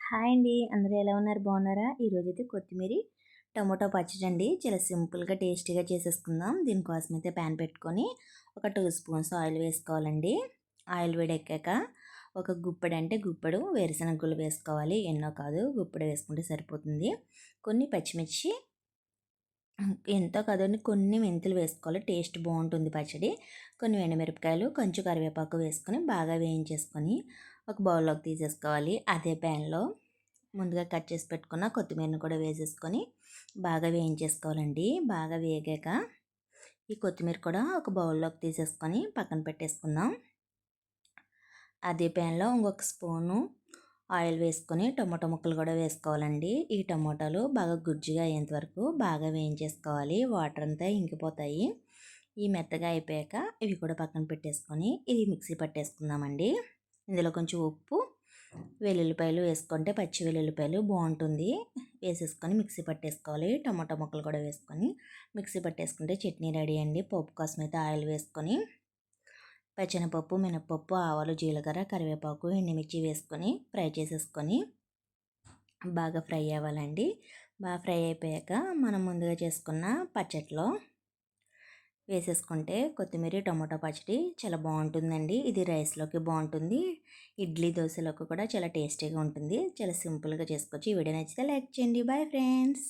Hi అండి. అందరూ ఎలా ఉన్నారు? బాగున్నారా? ఈరోజైతే కొత్తిమీర టమోటా పచ్చడి అండి. చాలా సింపుల్‌గా టేస్టీగా చేసేసుకుందాం. దీనికోసం అయితే ప్యాన్ పెట్టుకొని ఒక 2 స్పూన్స్ ఆయిల్ వేసుకోవాలండి. ఆయిల్ వేడెక్కాక ఒక గుప్పెడు అంటే గుప్పెడు వేరుశనగ గుళ్ళు వేసుకోవాలి. ఎన్నో కాదు, గుప్పెడు వేసుకుంటే సరిపోతుంది. కొన్ని పచ్చిమిర్చి, ఎంతో కాదండి, కొన్ని మెంతులు వేసుకోవాలి. టేస్ట్ బాగుంటుంది పచ్చడి. కొన్ని ఎండుమిరపకాయలు, కొంచెం కరివేపాకు వేసుకొని బాగా వేయించేసుకొని ఒక బౌల్లోకి తీసేసుకోవాలి. అదే ప్యాన్లో ముందుగా కట్ చేసి పెట్టుకున్న కొత్తిమీరని కూడా వేసేసుకొని బాగా వేయించేసుకోవాలండి. బాగా వేగాక ఈ కొత్తిమీర కూడా ఒక బౌల్లోకి తీసేసుకొని పక్కన పెట్టేసుకుందాం. అదే ప్యాన్లో ఇంకొక స్పూను ఆయిల్ వేసుకొని టమాటో ముక్కలు కూడా వేసుకోవాలండి. ఈ టమాటాలు బాగా గుజ్జుగా అయ్యేంత వరకు బాగా వేయించేసుకోవాలి. వాటర్ అంతా ఇంకిపోతాయి. ఈ మెత్తగా అయిపోయాక ఇవి కూడా పక్కన పెట్టేసుకొని ఇది మిక్సీ పట్టేసుకుందామండి. ఇందులో కొంచెం ఉప్పు, వెల్లుల్లిపాయలు వేసుకుంటే పచ్చి వెల్లుల్లిపాయలు బాగుంటుంది. వేసేసుకొని మిక్సీ పట్టేసుకోవాలి. టమాటా ముక్కలు కూడా వేసుకొని మిక్సీ పట్టేసుకుంటే చట్నీ రెడీ అండి. పప్పు కోసం అయితే ఆయిల్ వేసుకొని పచ్చెనపప్పు, మినపప్పు, ఆవాలు, జీలకర్ర, కరివేపాకు, ఎండుమిర్చి వేసుకొని ఫ్రై చేసేసుకొని బాగా ఫ్రై అవ్వాలండి. బాగా ఫ్రై అయిపోయాక మనం ముందుగా చేసుకున్న పచ్చట్లో వేసేసుకుంటే కొత్తిమీర టమాటో పచ్చడి చాలా బాగుంటుందండి. ఇది రైస్లోకి బాగుంటుంది, ఇడ్లీ దోశలోకి కూడా చాలా టేస్టీగా ఉంటుంది. చాలా సింపుల్గా చేసుకోవచ్చు. ఈ వీడియో నచ్చితే లైక్ చేయండి. Bye friends.